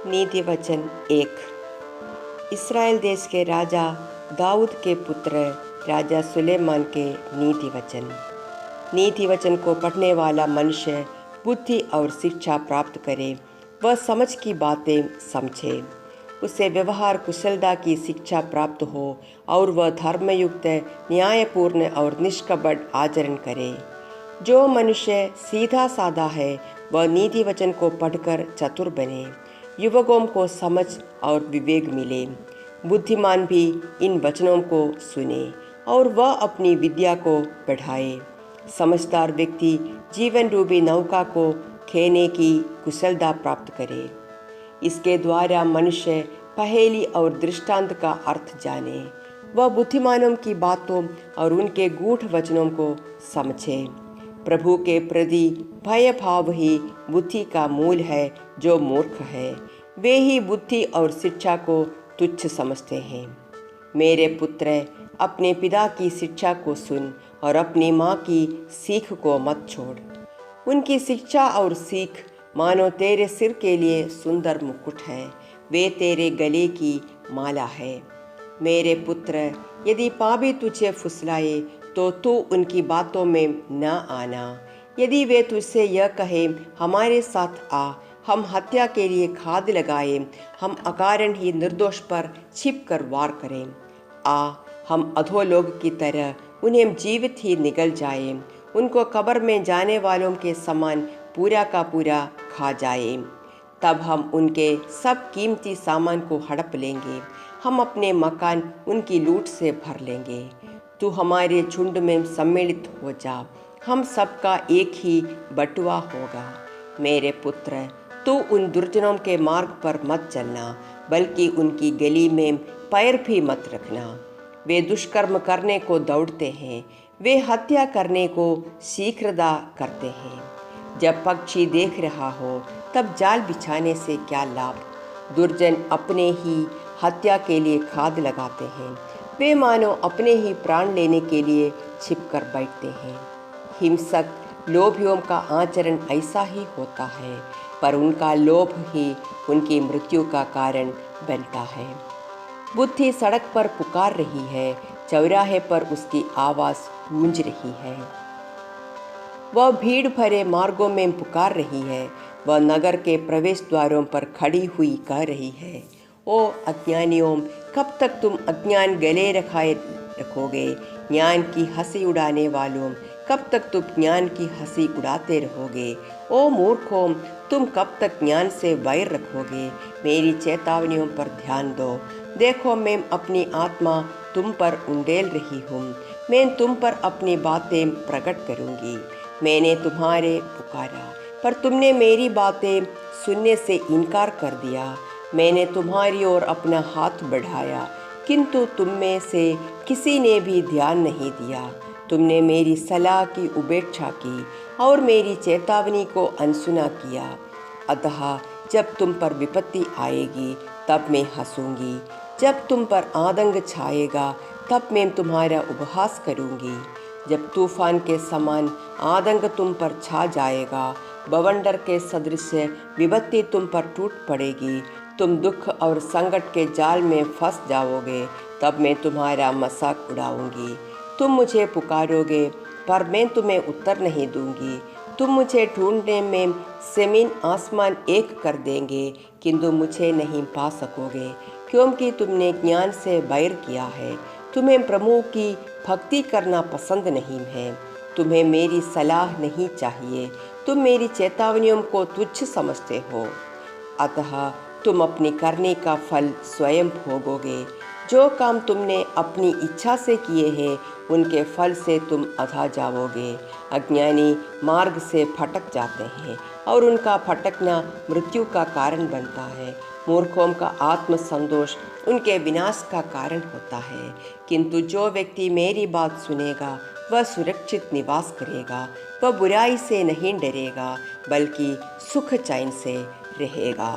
नीति वचन 1। इस्राएल देश के राजा दाऊद के पुत्र राजा सुलेमान के नीति वचन को पढ़ने वाला मनुष्य बुद्धि और शिक्षा प्राप्त करे, वह समझ की बातें समझे, उसे व्यवहार कुशलता की शिक्षा प्राप्त हो और वह धर्मयुक्त, न्यायपूर्ण और निष्कपट आचरण करे। जो मनुष्य सीधा साधा है वह नीति वचन को पढ़कर चतुर बने, युवकों को समझ और विवेक मिले। बुद्धिमान भी इन वचनों को सुने और वह अपनी विद्या को बढ़ाए। समझदार व्यक्ति जीवन रूपी नौका को खेने की कुशलता प्राप्त करे। इसके द्वारा मनुष्य पहेली और दृष्टांत का अर्थ जाने। वह बुद्धिमानों की बातों और उनके गूढ़ वचनों को समझे। प्रभु के प्रति भय भाव ही बुद्धि का मूल है। जो मूर्ख है वे ही बुद्धि और शिक्षा को तुच्छ समझते हैं। मेरे पुत्र, अपने पिता की शिक्षा को सुन और अपनी माँ की सीख को मत छोड़। उनकी शिक्षा और सीख मानो तेरे सिर के लिए सुंदर मुकुट है, वे तेरे गले की माला है। मेरे पुत्र, यदि पापी तुझे फुसलाए तो तू उनकी बातों में न आना। यदि वे तुझसे यह कहे हमारे साथ आ, हम हत्या के लिए खाद लगाए, हम अकारण ही निर्दोष पर छिप कर वार करें। आ, हम अधोलोक की तरह उन्हें जीवित ही निगल जाए, उनको कब्र में जाने वालों के समान पूरा का पूरा खा जाए। तब हम उनके सब कीमती सामान को हड़प लेंगे, हम अपने मकान उनकी लूट से भर लेंगे। तू हमारे झुंड में सम्मिलित हो जा, हम सबका एक ही बटुआ होगा। मेरे पुत्र, तू उन दुर्जनों के मार्ग पर मत चलना, बल्कि उनकी गली में पैर भी मत रखना। वे दुष्कर्म करने को दौड़ते हैं, वे हत्या करने को शीघ्रता करते हैं। जब पक्षी देख रहा हो तब जाल बिछाने से क्या लाभ। दुर्जन अपने ही हत्या के लिए खाद लगाते हैं, वे मानो अपने ही प्राण लेने के लिए छिपकर बैठते हैं। हिंसक लोभियों का आचरण ऐसा ही होता है, पर उनका लोभ ही उनकी मृत्यु का कारण बनता है। बुद्धि सड़क पर पुकार रही है, चौराहे पर उसकी आवाज़ गूंज रही है। वह भीड़ भरे मार्गों में पुकार रही है, वह नगर के प्रवेश द्वारों पर खड़ी हुई कह रही है, ओ अज्ञानियों, कब तक तुम अज्ञान गले रखाए रखोगे? ज्ञान की हंसी उड़ाने वालों, कब तक तुम ज्ञान की हंसी उड़ाते रहोगे? ओ मूर्खों, तुम कब तक ज्ञान से वैर रखोगे? मेरी चेतावनियों पर ध्यान दो। देखो, मैं अपनी आत्मा तुम पर उंडेल रही हूँ, मैं तुम पर अपनी बातें प्रकट करूँगी। मैंने तुम्हारे पुकारा, पर तुमने मेरी बातें सुनने से इनकार कर दिया। मैंने तुम्हारी ओर अपना हाथ बढ़ाया, किंतु तुम में से किसी ने भी ध्यान नहीं दिया। तुमने मेरी सलाह की उपेक्षा की और मेरी चेतावनी को अनसुना किया। अतः जब तुम पर विपत्ति आएगी तब मैं हंसूंगी, जब तुम पर आतंक छाएगा तब मैं तुम्हारा उपहास करूंगी। जब तूफान के समान आतंक तुम पर छा जाएगा, बवंडर के सदृश विपत्ति तुम पर टूट पड़ेगी, तुम दुख और संकट के जाल में फंस जाओगे, तब मैं तुम्हारा मजाक उड़ाऊंगी। तुम मुझे पुकारोगे, पर मैं तुम्हें उत्तर नहीं दूंगी। तुम मुझे ढूंढने में ज़मीन आसमान एक कर देंगे, किंतु मुझे नहीं पा सकोगे, क्योंकि तुमने ज्ञान से बैर किया है। तुम्हें प्रभु की भक्ति करना पसंद नहीं है। तुम्हें मेरी सलाह नहीं चाहिए, तुम मेरी चेतावनियों को तुच्छ समझते हो। अतः तुम अपनी करने का फल स्वयं भोगोगे। जो काम तुमने अपनी इच्छा से किए हैं, उनके फल से तुम अधा जाओगे। अज्ञानी मार्ग से भटक जाते हैं और उनका भटकना मृत्यु का कारण बनता है। मूर्खों का आत्मसंतोष उनके विनाश का कारण होता है, किंतु जो व्यक्ति मेरी बात सुनेगा वह सुरक्षित निवास करेगा। वह बुराई से नहीं डरेगा, बल्कि सुख चैन से रहेगा।